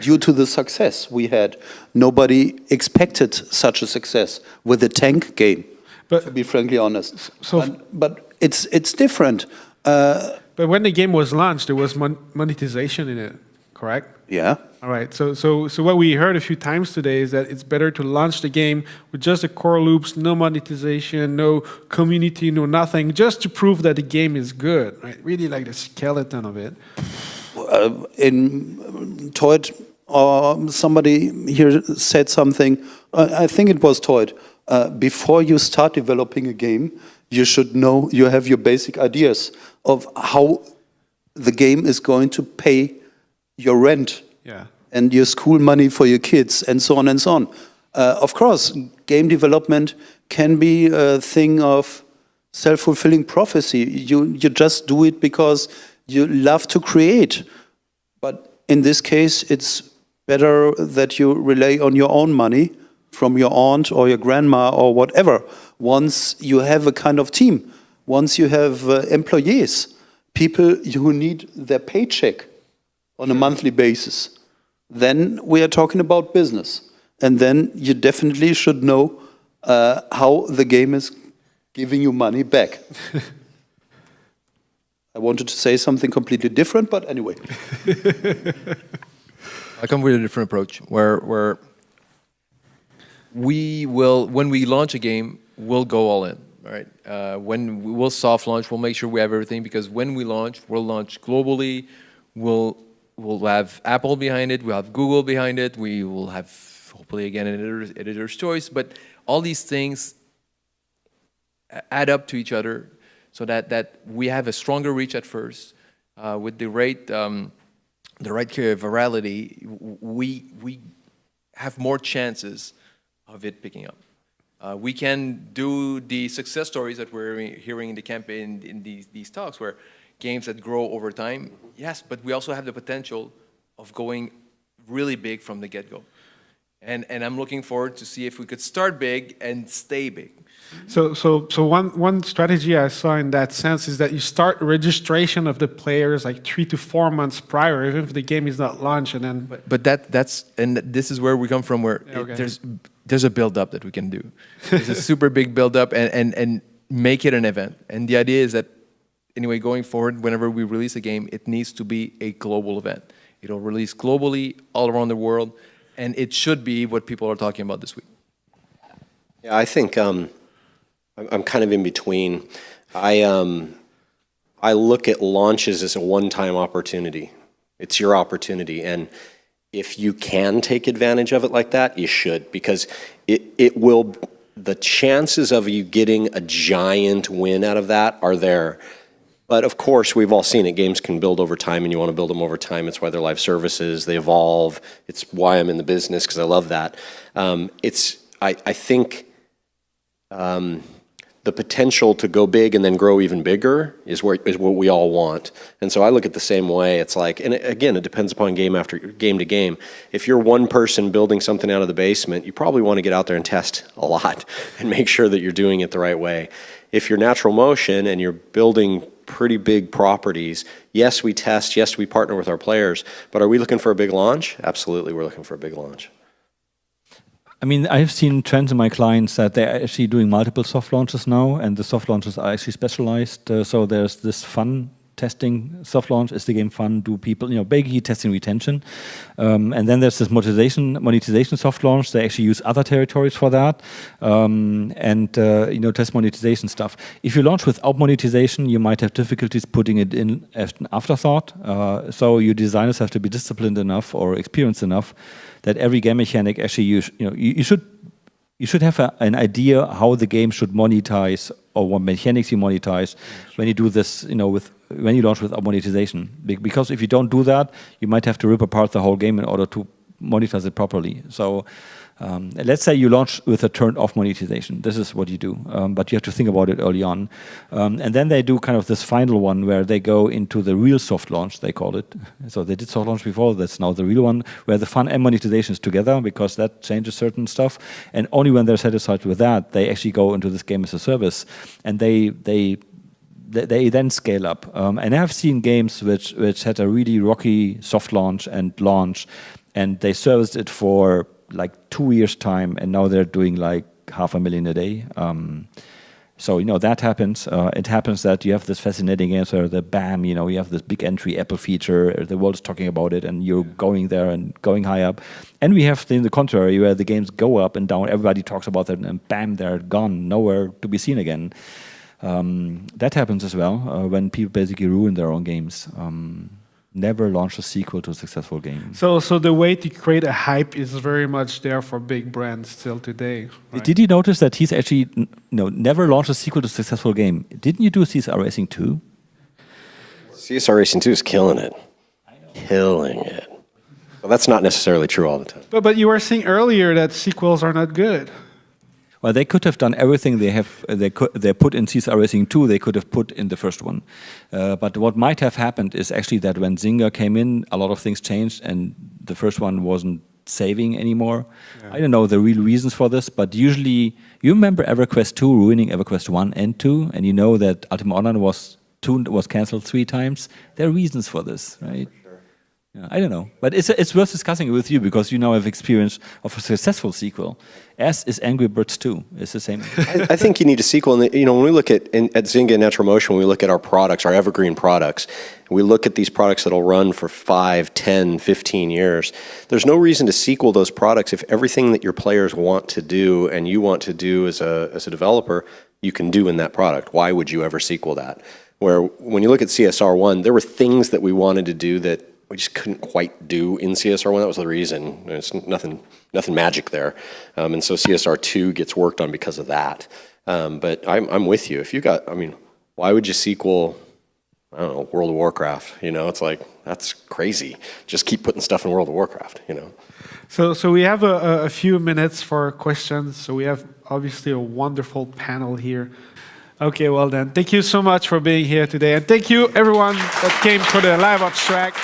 Due to the success we had. Nobody expected such a success with a tank game, to be frankly honest. But it's different. But when the game was launched, there was monetization in it, correct? Yeah. All right. So what we heard a few times today is that it's better to launch the game with just the core loops, no monetization, no community, no nothing, just to prove that the game is good, right? Really like the skeleton of it. In Teut, somebody here said something, I think it was Teut, before you start developing a game, you should know, you have your basic ideas of how the game is going to pay your rent and your school money for your kids and so on and so on. Of course, game development can be a thing of self-fulfilling prophecy. You just do it because you love to create, but in this case, it's better that you rely on your own money from your aunt or your grandma or whatever. Once you have a kind of team, once you have employees, people who need their paycheck on a monthly basis, then we are talking about business. And then you definitely should know how the game is giving you money back. I wanted to say something completely different, but anyway. I come with a different approach, where we will, when we launch a game, we'll go all in, right? When we'll soft launch, we'll make sure we have everything, because when we launch, we'll launch globally. We'll have Apple behind it. We'll have Google behind it. We will have, hopefully, again, an editor's choice. But all these things add up to each other, so that we have a stronger reach at first. With the right virality, we have more chances of it picking up. We can do the success stories that we're hearing in the campaign, in these talks, where games that grow over time, yes, but we also have the potential of going really big from the get-go. And I'm looking forward to see if we could start big and stay big. So one strategy I saw in that sense is that you start registration of the players like 3 to 4 months prior, even if the game is not launched, and then. But that's and this is where we come from, where there's a build-up that we can do. There's a super big build-up and make it an event. And the idea is that, anyway, going forward, whenever we release a game, it needs to be a global event. It'll release globally, all around the world, and it should be what people are talking about this week. Yeah, I think I'm kind of in between. I look at launches as a one-time opportunity. It's your opportunity, and if you can take advantage of it like that, you should, because it will. The chances of you getting a giant win out of that are there. But of course, we've all seen it. Games can build over time, and you want to build them over time. It's why they're live services. They evolve. It's why I'm in the business, because I love that. I think the potential to go big and then grow even bigger is what we all want. And so I look at it the same way. It's like, and again, it depends upon game to game. If you're one person building something out of the basement, you probably want to get out there and test a lot and make sure that you're doing it the right way. If you're NaturalMotion and you're building pretty big properties, yes, we test, yes, we partner with our players, but are we looking for a big launch? Absolutely, we're looking for a big launch. I mean, I've seen trends in my clients that they're actually doing multiple soft launches now, and the soft launches are actually specialized. So there's this fun testing soft launch. Is the game fun? Do people, basically testing retention. And then there's this monetization soft launch. They actually use other territories for that, and test monetization stuff. If you launch without monetization, you might have difficulties putting it in as an afterthought. So your designers have to be disciplined enough or experienced enough that every game mechanic actually you should have an idea how the game should monetize or what mechanics you monetize when you do this, when you launch without monetization. Because if you don't do that, you might have to rip apart the whole game in order to monetize it properly. So let's say you launch with a turned-off monetization. This is what you do, but you have to think about it early on. And then they do kind of this final one where they go into the real soft launch, they call it. So they did soft launch before, that's now the real one, where the fun and monetization is together, because that changes certain stuff. And only when they're satisfied with that, they actually go into this game as a service. And they then scale up. And I've seen games which had a really rocky soft launch, and they serviced it for like 2 years' time, and now they're doing like $500,000 a day. So that happens. It happens that you have this fascinating game where you have this big entry Apple feature. The world is talking about it, and you're going there and going high up. And we have the contrary, where the games go up and down. Everybody talks about it, and bam, they're gone, nowhere to be seen again. That happens as well when people basically ruin their own games. Never launch a sequel to a successful game. So the way to create a hype is very much there for big brands still today. Right? Did you notice that he's actually never launched a sequel to a successful game? Didn't you do CSR Racing 2? CSR Racing 2 is killing it. Killing it. Well, that's not necessarily true all the time. But you were saying earlier that sequels are not good. Well, they could have done everything they put in CSR Racing 2, they could have put in the first one. But what might have happened is actually that when Zynga came in, a lot of things changed, and the first one wasn't saving anymore. Yeah. I don't know the real reasons for this, but usually, you remember EverQuest 2 ruining EverQuest 1 and 2, and you know that Ultima Online was cancelled 3 times. There are reasons for this, right? Yeah, I don't know, but it's worth discussing it with you because you now have experience of a successful sequel. As is Angry Birds 2. It's the same. I think you need a sequel. And when we look at Zynga and NaturalMotion, when we look at our products, our evergreen products, we look at these products that'll run for 5, 10, 15 years. There's no reason to sequel those products if everything that your players want to do and you want to do as a developer, you can do in that product. Why would you ever sequel that? Where when you look at CSR1, there were things that we wanted to do that we just couldn't quite do in CSR1. That was the reason. There's nothing magic there. And so CSR2 gets worked on because of that. But I'm with you. If you got, why would you sequel, I don't know, World of Warcraft? It's like, that's crazy. Just keep putting stuff in World of Warcraft, So we have a few minutes for questions. So we have obviously a wonderful panel here. Okay, well then, thank you so much for being here today. And thank you everyone that came for the live abstract.